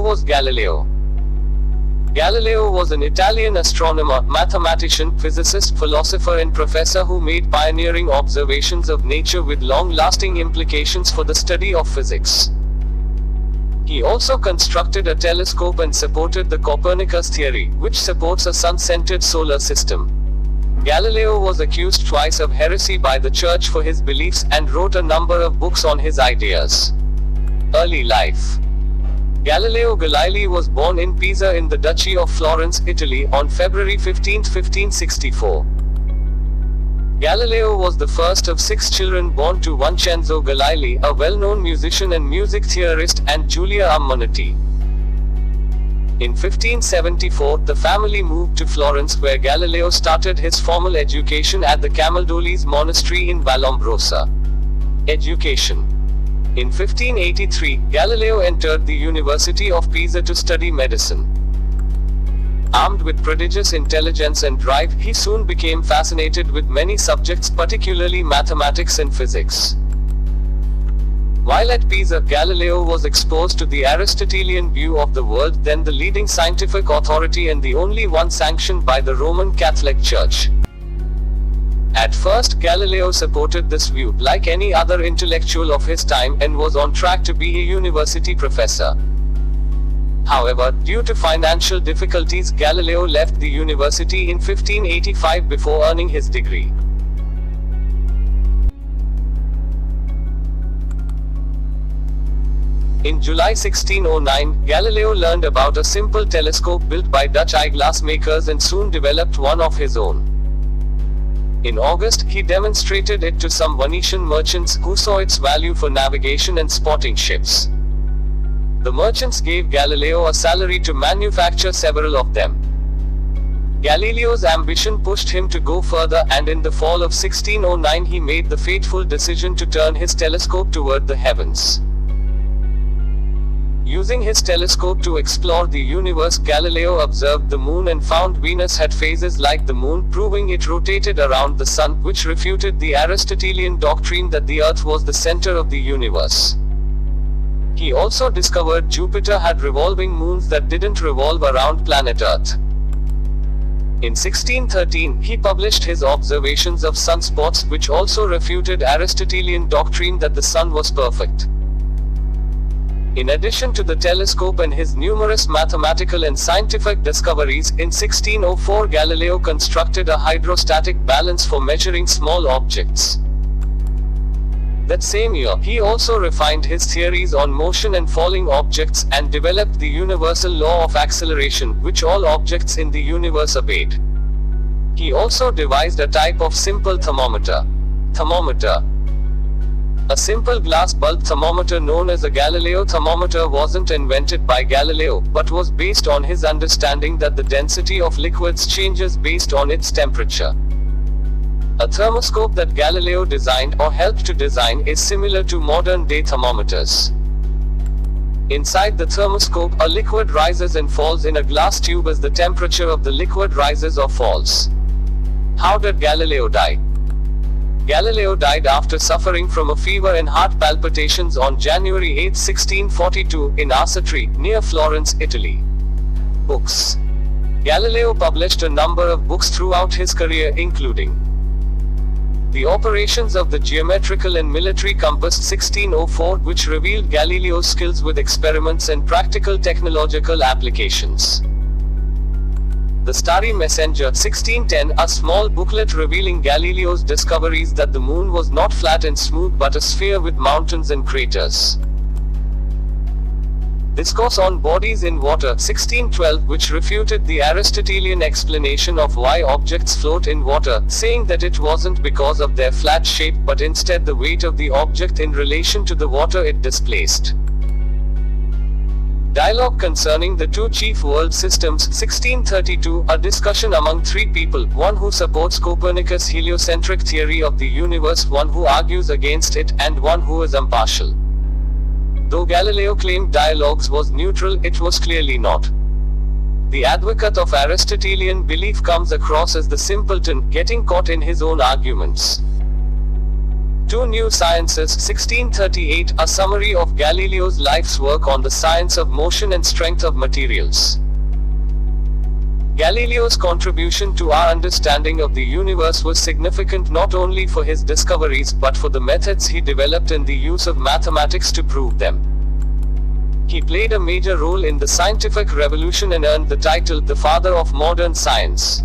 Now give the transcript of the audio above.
was Galileo? Galileo was an Italian astronomer, mathematician, physicist, philosopher and professor who made pioneering observations of nature with long-lasting implications for the study of physics. He also constructed a telescope and supported the Copernicus theory, which supports a sun-centered solar system. Galileo was accused twice of heresy by the Church for his beliefs, and wrote a number of books on his ideas. Early life. Galileo Galilei was born in Pisa in the Duchy of Florence, Italy, on February 15, 1564. Galileo was the first of 6 children born to Vincenzo Galilei, a well-known musician and music theorist, and Giulia Ammonetti. In 1574, the family moved to Florence, where Galileo started his formal education at the Camaldolese monastery in Vallombrosa. Education. In 1583, Galileo entered the University of Pisa to study medicine. Armed with prodigious intelligence and drive, he soon became fascinated with many subjects, particularly mathematics and physics. While at Pisa, Galileo was exposed to the Aristotelian view of the world, then the leading scientific authority and the only one sanctioned by the Roman Catholic Church. At first, Galileo supported this view, like any other intellectual of his time, and was on track to be a university professor. However, due to financial difficulties, Galileo left the university in 1585 before earning his degree. In July 1609, Galileo learned about a simple telescope built by Dutch eyeglass makers and soon developed one of his own. In August, he demonstrated it to some Venetian merchants, who saw its value for navigation and spotting ships. The merchants gave Galileo a salary to manufacture several of them. Galileo's ambition pushed him to go further, and in the fall of 1609 he made the fateful decision to turn his telescope toward the heavens. Using his telescope to explore the universe, Galileo observed the moon and found Venus had phases like the moon, proving it rotated around the sun, which refuted the Aristotelian doctrine that the Earth was the center of the universe. He also discovered Jupiter had revolving moons that didn't revolve around planet Earth. In 1613, he published his observations of sunspots, which also refuted Aristotelian doctrine that the sun was perfect. In addition to the telescope and his numerous mathematical and scientific discoveries, in 1604 Galileo constructed a hydrostatic balance for measuring small objects. That same year, he also refined his theories on motion and falling objects, and developed the universal law of acceleration, which all objects in the universe obeyed. He also devised a type of simple thermometer. A simple glass bulb thermometer known as a Galileo thermometer wasn't invented by Galileo, but was based on his understanding that the density of liquids changes based on its temperature. A thermoscope that Galileo designed, or helped to design, is similar to modern-day thermometers. Inside the thermoscope, a liquid rises and falls in a glass tube as the temperature of the liquid rises or falls. How did Galileo die? Galileo died after suffering from a fever and heart palpitations on January 8, 1642, in Arcetri, near Florence, Italy. Books. Galileo published a number of books throughout his career, including The Operations of the Geometrical and Military Compass 1604, which revealed Galileo's skills with experiments and practical technological applications. The Starry Messenger 1610, a small booklet revealing Galileo's discoveries that the moon was not flat and smooth but a sphere with mountains and craters. Discourse on Bodies in Water 1612, which refuted the Aristotelian explanation of why objects float in water, saying that it wasn't because of their flat shape but instead the weight of the object in relation to the water it displaced. Dialogue concerning the two chief world systems 1632, a discussion among 3 people, one who supports Copernicus' heliocentric theory of the universe, one who argues against it, and one who is impartial. Though Galileo claimed dialogues was neutral, it was clearly not. The advocate of Aristotelian belief comes across as the simpleton, getting caught in his own arguments. Two New Sciences, 1638, a summary of Galileo's life's work on the science of motion and strength of materials. Galileo's contribution to our understanding of the universe was significant not only for his discoveries but for the methods he developed and the use of mathematics to prove them. He played a major role in the scientific revolution and earned the title the father of modern science.